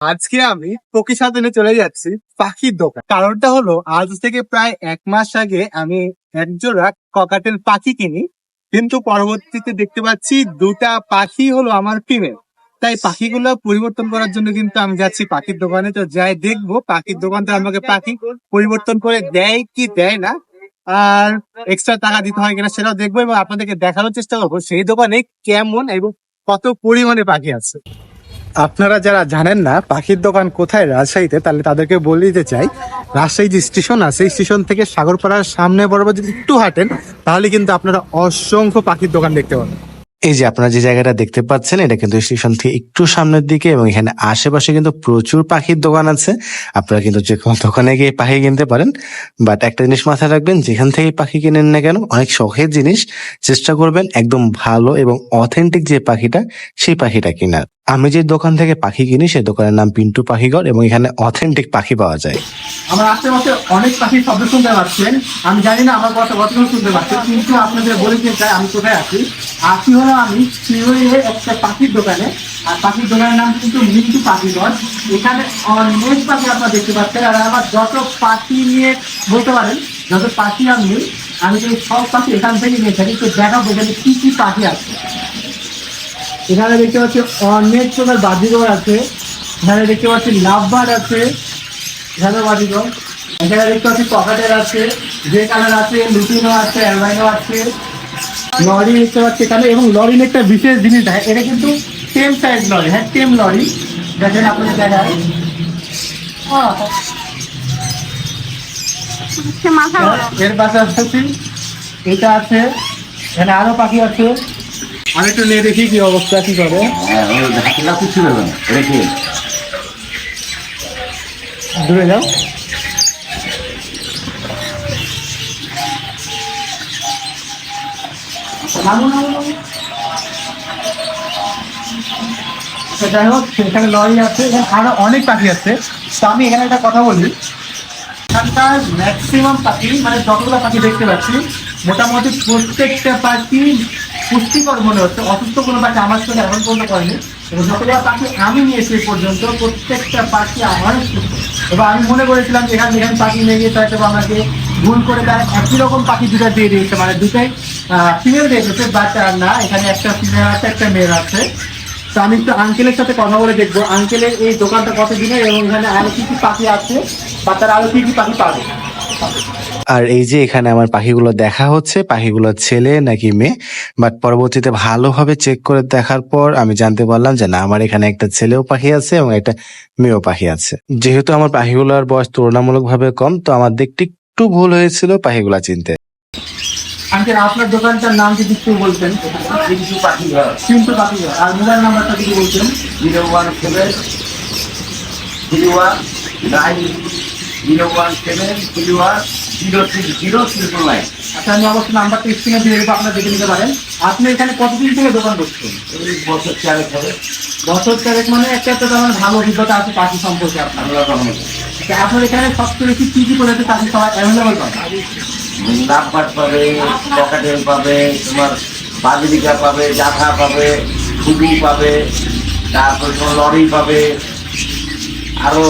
আজকে আমি প্রকৃতিসাধনে চলে যাচ্ছি পাখির দোকান। কারণটা হলো আজ থেকে প্রায় 1 মাস আগে আমি একজোড়া ককাটেল পাখি কিনি, কিন্তু পরবর্তীতে দেখতে পাচ্ছি দুটা পাখি হলো আমার ফিমেল। তাই পাখিগুলো পরিবর্তন করার জন্য কিন্তু আমি যাচ্ছি পাখির দোকানে। তো যাই দেখবো পাখির দোকানটা আমাকে পাখি পরিবর্তন করে দেয় কি দেয় না, আর এক্সট্রা টাকা দিতে হয় কিনা সেটাও দেখবো, এবং আপনাদেরকে দেখানোর চেষ্টা করবো সেই দোকানে কেমন এবং কত পরিমাণে পাখি আছে। আপনারা যারা জানেন না পাখির দোকান কোথায় রাজশাহীতে, তাহলে তাদেরকে বলে দিতে চাই, রাজশাহী যে স্টেশন আছে স্টেশন থেকে সাগরপাড়ার সামনে বরাবর যদি একটু হাঁটেন তাহলে কিন্তু আপনারা অসংখ্য পাখির দোকান দেখতে পাবেন। এই যে আপনারা যে জায়গাটা দেখতে পাচ্ছেন এটা কিন্তু স্টেশন থেকে একটু সামনের দিকে, এবং এখানে আশেপাশে কিন্তু প্রচুর পাখির দোকান আছে। আপনারা কিন্তু যে কোনো দোকানে গিয়ে পাখি কিনতে পারেন, বাট একটা জিনিস মাথায় রাখবেন, যেখান থেকে পাখি কিনেন না কেন অনেক শখের জিনিস, চেষ্টা করবেন একদম ভালো এবং অথেন্টিক যে পাখিটা সেই পাখিটা কেনার। আমি যে দোকান থেকে পাখি কিনি সেই দোকানের নাম পিন্টু পাখিঘর, এবং এখানে অথেন্টিক পাখি পাওয়া যায়। আমার আশেপাশে অনেক পাখির শব্দ শুনতে পাচ্ছেন, আমি জানি না আমার কথা কতক্ষণ শুনতে পাচ্ছেন, কিন্তু আপনাদের বলে দিতে চাই আমি কোথায় আছি। আছি হলো আমি শিউরির একটা পাখির দোকানে, আর পাখির দোকানের নাম কিন্তু মিন্টু পাখিঘর। এখানে অনেক পাখি আপনারা দেখতে পাচ্ছেন, আর আমার যত পাখি নিয়ে বলতে পারেন যত পাখি আমি যে সব পাখি এখান থেকে নিয়ে থাকি। তো দেখাবো এখানে কি কি পাখি আছে। এখানে দেখতে পাচ্ছি অনেক প্রকার বাজিঘর আছে, এখানে দেখতে পাচ্ছি লাভবার্ড আছে, এখানে বাজিঘর, এখানে দেখতে পাচ্ছি ককাটেল আছে, গ্রে কালার আছে, লুটিনো আছে, অ্যালবাইনো আছে, লরি দেখতে পাচ্ছি এখানে। এবং লরির একটা বিশেষ জিনিস দেখেন, এটা কিন্তু টেম সাইজ লরি, হ্যাঁ টেম লরি দেখেন আপনাদের দেখায়। এর পাশাপাশি এটা আছে, এখানে আরো পাখি আছে। আমি একটু নিয়ে দেখি কি অবস্থা কি করে। দূরে যাও। যাই হোক এখানে লরি আছে, এখানে আরো অনেক পাখি আছে। তো আমি এখানে একটা কথা বলি, এখানকার ম্যাক্সিমাম পাখি মানে যতগুলো পাখি দেখতে পাচ্ছি মোটামুটি প্রত্যেকটা পাখি পুষ্টিকর মনে হচ্ছে, অসুস্থ কোনো পাখি আমার সাথে এখন পর্যন্ত করেনি। এবং যতগুলো পাখি আমি নিয়েছি পর্যন্ত প্রত্যেকটা পাখি আমার সুস্থ। এবার আমি মনে করেছিলাম যে এখানে পাখি নিয়ে গিয়ে হয়তো আমাকে ভুল করে তারা একই রকম পাখি দুটা দিয়ে দিয়েছে, মানে দুটাই ফিমেল দিয়ে দিয়েছে, বাট না, এখানে একটা ফিমেল আছে একটা মেল আছে। তো আমি একটু আঙ্কেলের সাথে কথা বলে দেখবো আঙ্কেলের এই দোকানটা কত দিনের এবং এখানে আরো কি কি পাখি আছে বা তারা আরো কি কি পাখি পাবে। আর এই যে এখানে আমার পাখিগুলো দেখা হচ্ছে, পাখিগুলো ছেলে নাকি মেয়ে, বাট পরবর্তীতে ভালোভাবে চেক করে দেখার পর আমি জানতে পারলাম যে না, আমার এখানে একটা ছেলেও পাখি আছে এবং একটা মেয়েও পাখি আছে। যেহেতু আমার পাখিগুলোর বয়স তুলনামূলকভাবে কম, তো আমার দেখতে একটু ভুল হয়েছিল পাখিগুলা চিনতে। আঙ্কেল আপনার দোকানটার নাম যদি একটু বলতেন। পিন্টু পাখিঘর, পিন্টু পাখিঘর, আর মোবাইল নাম্বারটা যদি বলতেন। 0173101703009। আচ্ছা আমি অবশ্যই নাম্বারটা স্ক্রিনে দিয়ে দেবো, আপনারা দেখে নিতে পারেন। আপনি এখানে কতদিন থেকে দোকান করছেন? এই বছর 4 হবে। বছর 4 মানে একটা তো আমার ভালো অভিজ্ঞতা আছে পাখি সম্পর্কে আপনার। আপনার এখানে সবচেয়ে বেশি কি কি প্রজাতির পাখি সবাই অ্যাভেলেবল পাবে? লাভবার্ড পাবে, ককাটেল পাবে, তোমার বাজরিকা পাবে, জাফা পাবে, ঘুঘু পাবে, তারপর তোমার লরি পাবে, আরো।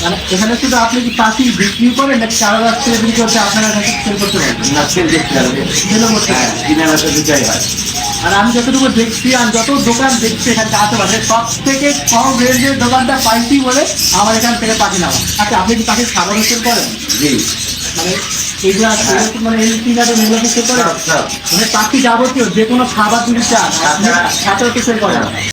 মানে এখানে শুধু আপনি কি পাখি বিক্রি করেন নাকি সারা রাত্রে বিক্রি করতে আপনারা কাছে সেল করতে পারেন? নাচের দেখতে হবে, সেলও করতে পারেন। কিনা বেচা দুটাই হয়। আর আমি যতটুকু দেখছি আর যত দোকান দেখছি এখানে আশেপাশে সব থেকে কম রেঞ্জের দোকানটা পাইছি বলে আমার এখান থেকে পাখি নেওয়া। আচ্ছা আপনি কি পাখির খাবার সেল করেন? জি, মানে এইগুলো মানে এই তিনটা মেলা সেল করেন? সব। মানে পাখি যাবতীয় যে কোনো খাবার যদি চান আপনি সাথে সেল করেন?